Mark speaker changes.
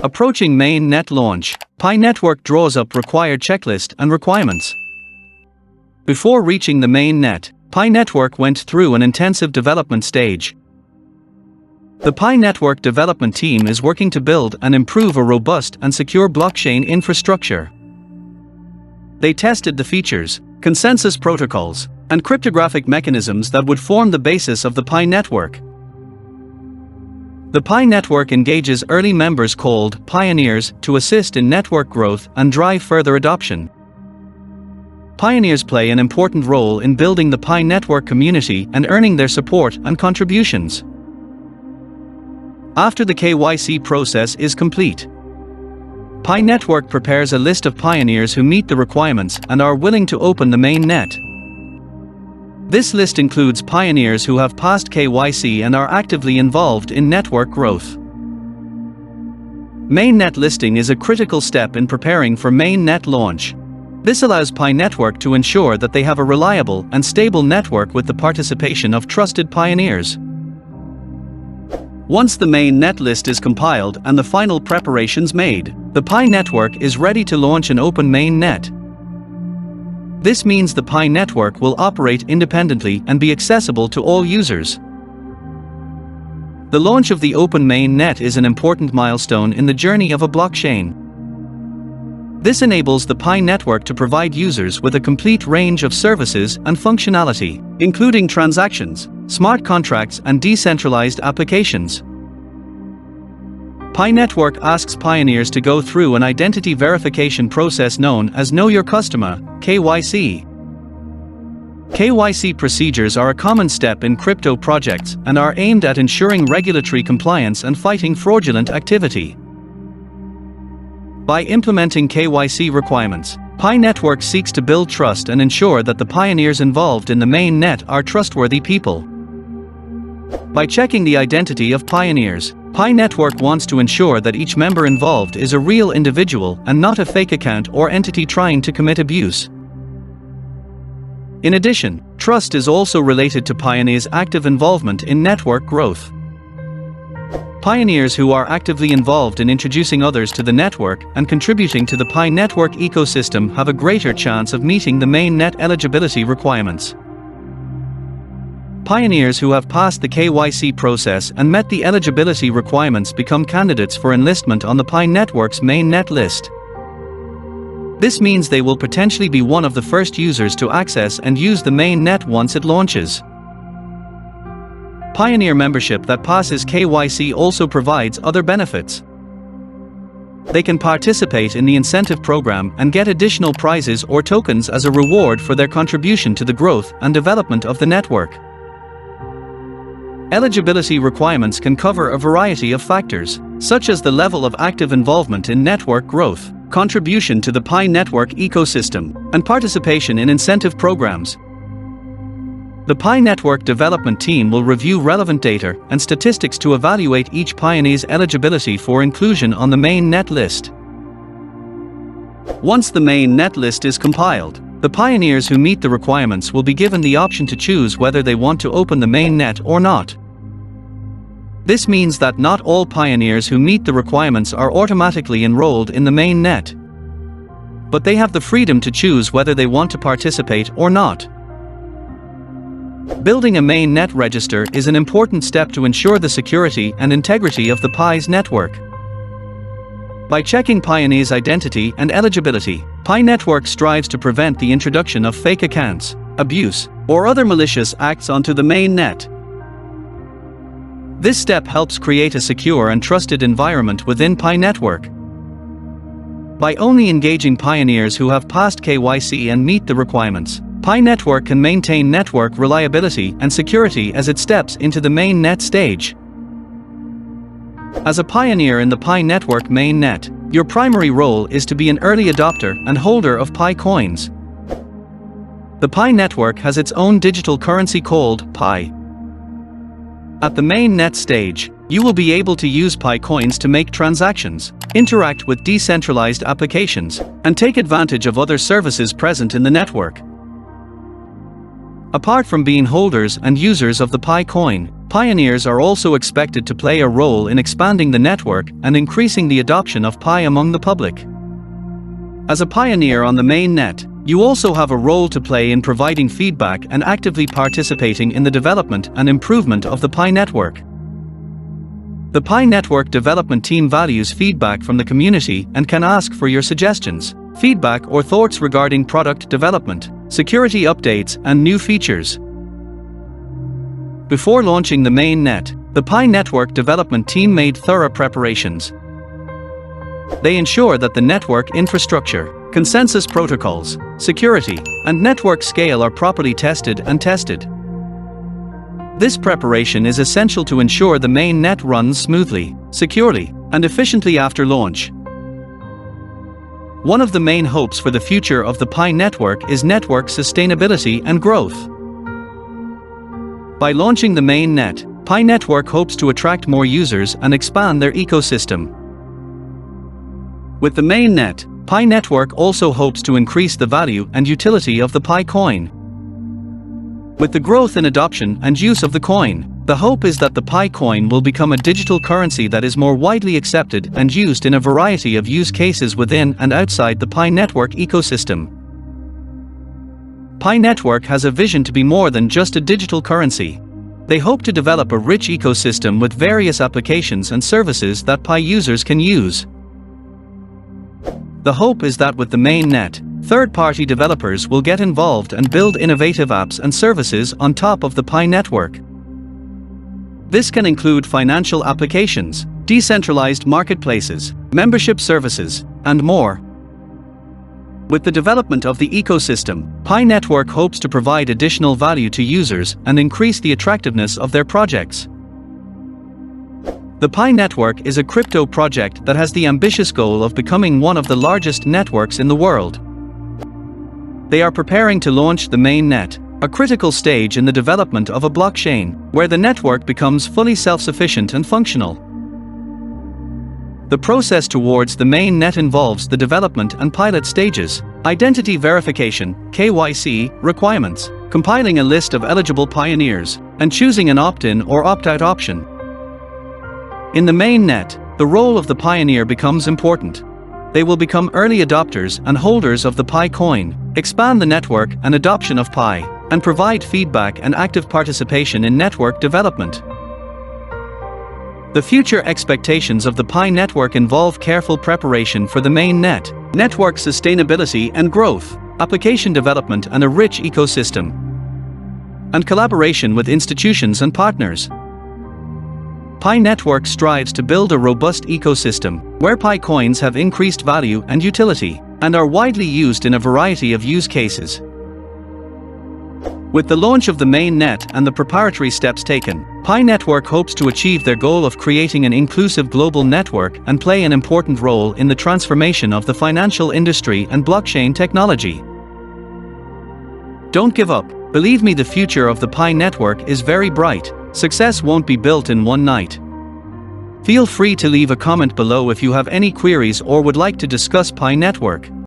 Speaker 1: Approaching Mainnet launch, Pi Network draws up required checklist and requirements. Before reaching the Mainnet, Pi Network went through an intensive development stage. The Pi Network development team is working to build and improve a robust and secure blockchain infrastructure. They tested the features, consensus protocols, and cryptographic mechanisms that would form the basis of the Pi Network. The Pi Network engages early members called pioneers to assist in network growth and drive further adoption. Pioneers play an important role in building the Pi Network community and earning their support and contributions. After the KYC process is complete, Pi Network prepares a list of pioneers who meet the requirements and are willing to open the Mainnet. This list includes pioneers who have passed KYC and are actively involved in network growth. Mainnet listing is a critical step in preparing for Mainnet launch. This allows Pi Network to ensure that they have a reliable and stable network with the participation of trusted pioneers. Once the Mainnet list is compiled and the final preparations made, the Pi Network is ready to launch an open Mainnet. This means the Pi Network will operate independently and be accessible to all users. The launch of the open Mainnet is an important milestone in the journey of a blockchain. This enables the Pi Network to provide users with a complete range of services and functionality, including transactions, smart contracts, and decentralized applications. Pi Network asks pioneers to go through an identity verification process known as Know Your Customer, KYC. KYC procedures are a common step in crypto projects and are aimed at ensuring regulatory compliance and fighting fraudulent activity. By implementing KYC requirements, Pi Network seeks to build trust and ensure that the pioneers involved in the Mainnet are trustworthy people. By checking the identity of pioneers, Pi Network wants to ensure that each member involved is a real individual and not a fake account or entity trying to commit abuse. In addition, trust is also related to pioneers' active involvement in network growth. Pioneers who are actively involved in introducing others to the network and contributing to the Pi Network ecosystem have a greater chance of meeting the Mainnet eligibility requirements. Pioneers who have passed the KYC process and met the eligibility requirements become candidates for enlistment on the Pi Network's Mainnet list. This means they will potentially be one of the first users to access and use the Mainnet once it launches. Pioneer membership that passes KYC also provides other benefits. They can participate in the incentive program and get additional prizes or tokens as a reward for their contribution to the growth and development of the network. Eligibility requirements can cover a variety of factors, such as the level of active involvement in network growth, contribution to the Pi Network ecosystem, and participation in incentive programs. The Pi Network development team will review relevant data and statistics to evaluate each pioneer's eligibility for inclusion on the Mainnet list. Once the Mainnet list is compiled, the pioneers who meet the requirements will be given the option to choose whether they want to open the Mainnet or not. This means that not all pioneers who meet the requirements are automatically enrolled in the Mainnet, but they have the freedom to choose whether they want to participate or not. Building a Mainnet register is an important step to ensure the security and integrity of the Pi's network. By checking pioneers' identity and eligibility, Pi Network strives to prevent the introduction of fake accounts, abuse, or other malicious acts onto the Mainnet. This step helps create a secure and trusted environment within Pi Network. By only engaging pioneers who have passed KYC and meet the requirements, Pi Network can maintain network reliability and security as it steps into the Mainnet stage. As a pioneer in the Pi Network Mainnet, your primary role is to be an early adopter and holder of Pi coins. The Pi Network has its own digital currency called Pi. At the Mainnet stage, you will be able to use Pi coins to make transactions, interact with decentralized applications, and take advantage of other services present in the network. Apart from being holders and users of the Pi coin, pioneers are also expected to play a role in expanding the network and increasing the adoption of Pi among the public. As a pioneer on the mainnet, you also have a role to play in providing feedback and actively participating in the development and improvement of the Pi network. The Pi network development team values feedback from the community and can ask for your suggestions, feedback or thoughts regarding product development, security updates and new features. Before launching the mainnet, the Pi network development team made thorough preparations. They ensure that the network infrastructure, consensus protocols, security, and network scale are properly tested and tested. This preparation is essential to ensure the mainnet runs smoothly, securely, and efficiently after launch. One of the main hopes for the future of the Pi network is network sustainability and growth. By launching the mainnet, Pi network hopes to attract more users and expand their ecosystem. With the mainnet, Pi network also hopes to increase the value and utility of the Pi coin. With the growth in adoption and use of the coin, the hope is that the Pi coin will become a digital currency that is more widely accepted and used in a variety of use cases within and outside the Pi network ecosystem. Pi network has a vision to be more than just a digital currency. They hope to develop a rich ecosystem with various applications and services that Pi users can use. The hope is that with the mainnet, third-party developers will get involved and build innovative apps and services on top of the Pi network. This can include financial applications, decentralized marketplaces, membership services, and more. With the development of the ecosystem, Pi network hopes to provide additional value to users and increase the attractiveness of their projects. The Pi network is a crypto project that has the ambitious goal of becoming one of the largest networks in the world. They are preparing to launch the mainnet, a critical stage in the development of a blockchain, where the network becomes fully self-sufficient and functional. The process towards the mainnet involves the development and pilot stages, identity verification, (KYC) requirements, compiling a list of eligible pioneers, and choosing an opt-in or opt-out option. In the mainnet, the role of the pioneer becomes important. They will become early adopters and holders of the Pi coin, expand the network and adoption of Pi, and provide feedback and active participation in network development. The future expectations of the Pi network involve careful preparation for the mainnet, network sustainability and growth, application development and a rich ecosystem, and collaboration with institutions and partners. Pi network strives to build a robust ecosystem, where Pi coins have increased value and utility, and are widely used in a variety of use cases. With the launch of the mainnet and the preparatory steps taken, Pi network hopes to achieve their goal of creating an inclusive global network and play an important role in the transformation of the financial industry and blockchain technology. Don't give up. Believe me, the future of the Pi network is very bright. Success won't be built in one night. Feel free to leave a comment below if you have any queries or would like to discuss Pi network.